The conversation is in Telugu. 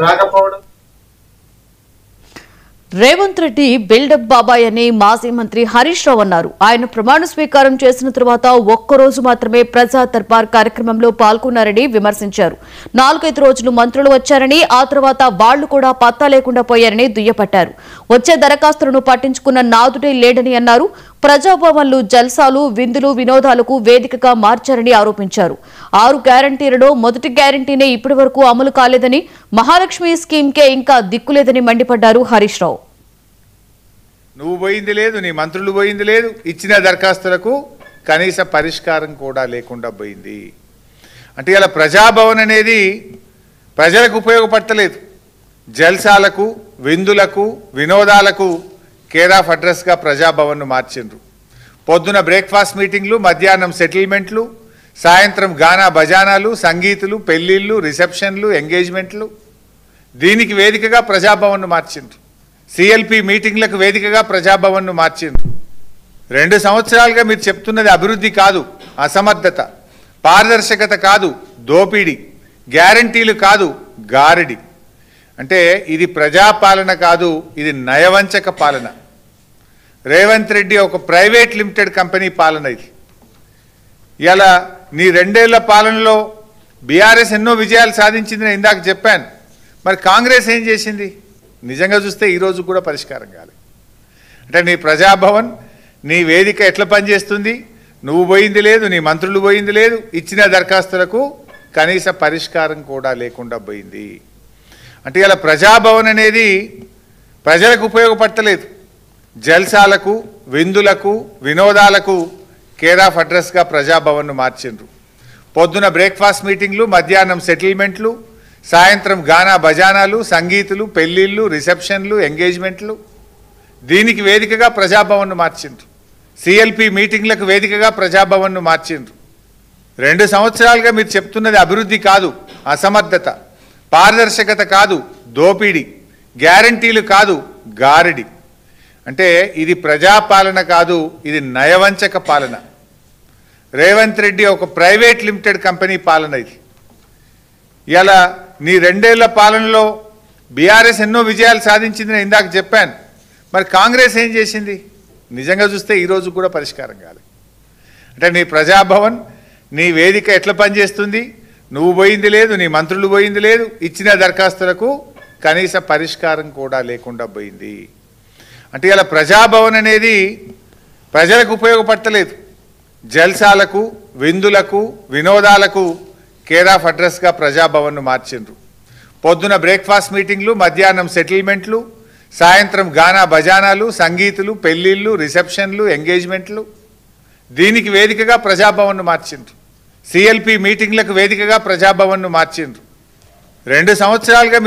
రాకపోవడం. రేవంత్ రెడ్డి బిల్డప్ బాబాయ్ అని మాజీ మంత్రి హరీష్ రావు అన్నారు. ఆయన ప్రమాణ స్వీకారం చేసిన తర్వాత ఒక్కరోజు మాత్రమే ప్రజా దర్బార్ కార్యక్రమంలో పాల్గొన్నారని విమర్శించారు. 4-5 రోజులు మంత్రులు వచ్చారని, ఆ తర్వాత వాళ్లు కూడా పత్తా లేకుండా పోయారని దుయ్యబట్టారు. వచ్చే దరఖాస్తులను పట్టించుకున్న నాదుడే లేడని అన్నారు. ప్రజాభవన్లు జల్సాలు, విందులు, వినోదాలకు వేదికగా మార్చారని ఆరోపించారు. 6 గ్యారంటీలలో మొదటి గ్యారంటీనే ఇప్పటి వరకు అమలు కాలేదని, మహాలక్ష్మి స్కీమ్కే ఇంకా దిక్కులేదని మండిపడ్డారు హరీష్ రావు. నువ్వు పోయింది లేదు, నీ మంత్రులు పోయింది లేదు, ఇచ్చిన దరఖాస్తులకు కనీస పరిష్కారం కూడా లేకుండా పోయింది. అంటే ఇలా ప్రజాభవన్ అనేది ప్రజలకు ఉపయోగపడతలేదు. జల్సాలకు, విందులకు, వినోదాలకు కేర్ ఆఫ్ అడ్రస్గా ప్రజాభవన్ను మార్చిండ్రు. పొద్దున బ్రేక్ఫాస్ట్ మీటింగ్లు, మధ్యాహ్నం సెటిల్మెంట్లు, సాయంత్రం గానా బజానాలు, సంగీతులు, పెళ్లిళ్ళు, రిసెప్షన్లు, ఎంగేజ్మెంట్లు. దీనికి వేదికగా ప్రజాభవన్ను మార్చిండ్రు. సిఎల్పి మీటింగ్లకు వేదికగా ప్రజాభవన్ను మార్చిండ్రు. 2 సంవత్సరాలుగా మీరు చెప్తున్నది అభివృద్ధి కాదు, అసమర్థత, పారదర్శకత కాదు, దోపిడీ, గ్యారంటీలు కాదు, గారడి. అంటే ఇది ప్రజాపాలన కాదు, ఇది నయవంచక పాలన. రేవంత్ రెడ్డి ఒక ప్రైవేట్ లిమిటెడ్ కంపెనీ పాలన ఇది. ఇలా నీ 2 ఏళ్ల పాలనలో బీఆర్ఎస్ ఎన్నో విజయాలు సాధించింది, నేను ఇందాక చెప్పాను. మరి కాంగ్రెస్ ఏం చేసింది? నిజంగా చూస్తే ఈరోజు కూడా పరిష్కారం కాలేదు. అంటే నీ ప్రజాభవన్, నీ వేదిక ఎట్లా పనిచేస్తుంది? నువ్వు పోయింది లేదు, నీ మంత్రులు పోయింది లేదు, ఇచ్చిన దరఖాస్తులకు కనీస పరిష్కారం కూడా లేకుండా పోయింది. అంటే ఇలా ప్రజాభవన్ అనేది ప్రజలకు ఉపయోగపడతలేదు. జల్సాలకు, విందులకు, వినోదాలకు కేర్ ఆఫ్ అడ్రస్గా ప్రజాభవన్ను మార్చిండ్రు. పొద్దున బ్రేక్ఫాస్ట్ మీటింగ్లు, మధ్యాహ్నం సెటిల్మెంట్లు, సాయంత్రం గానా బజానాలు, సంగీతులు, పెళ్లిళ్ళు, రిసెప్షన్లు, ఎంగేజ్మెంట్లు. దీనికి వేదికగా ప్రజాభవన్ను మార్చిండ్రు. సిఎల్పి మీటింగ్లకు వేదికగా ప్రజాభవన్ను మార్చిండ్రు. 2 సంవత్సరాలుగా మీరు చెప్తున్నది అభివృద్ధి కాదు, అసమర్థత, పారదర్శకత కాదు, దోపిడీ, గ్యారంటీలు కాదు, గారడి. అంటే ఇది ప్రజాపాలన కాదు, ఇది నయవంచక పాలన. రేవంత్ రెడ్డి ఒక ప్రైవేట్ లిమిటెడ్ కంపెనీ పాలన ఇది. ఇలా నీ 2 ఏళ్ల పాలనలో బీఆర్ఎస్ ఎన్నో విజయాలు సాధించింది, నేను ఇందాక చెప్పాను. మరి కాంగ్రెస్ ఏం చేసింది? నిజంగా చూస్తే ఈరోజు కూడా పరిష్కారం కాలేదు. అంటే నీ ప్రజాభవన్, నీ వేదిక ఎట్లా పనిచేస్తుంది? నువ్వు పోయింది లేదు, నీ మంత్రులు పోయింది లేదు, ఇచ్చిన దరఖాస్తులకు కనీస పరిష్కారం కూడా లేకుండా పోయింది. అంటే ఇలా ప్రజాభవన్ అనేది ప్రజలకు ఉపయోగపడతలేదు. జల్సాలకు, విందులకు, వినోదాలకు కేర్ ఆఫ్ అడ్రస్గా ప్రజాభవన్ను మార్చిండ్రు. పొద్దున బ్రేక్ఫాస్ట్ మీటింగ్లు, మధ్యాహ్నం సెటిల్మెంట్లు, సాయంత్రం గానా బజానాలు, సంగీతులు, పెళ్లిళ్ళు, రిసెప్షన్లు, ఎంగేజ్మెంట్లు. దీనికి వేదికగా ప్రజాభవన్ను మార్చిండ్రు. సిఎల్పి మీటింగ్లకు వేదికగా ప్రజాభవన్ను మార్చిండ్రు. 2 సంవత్సరాలుగా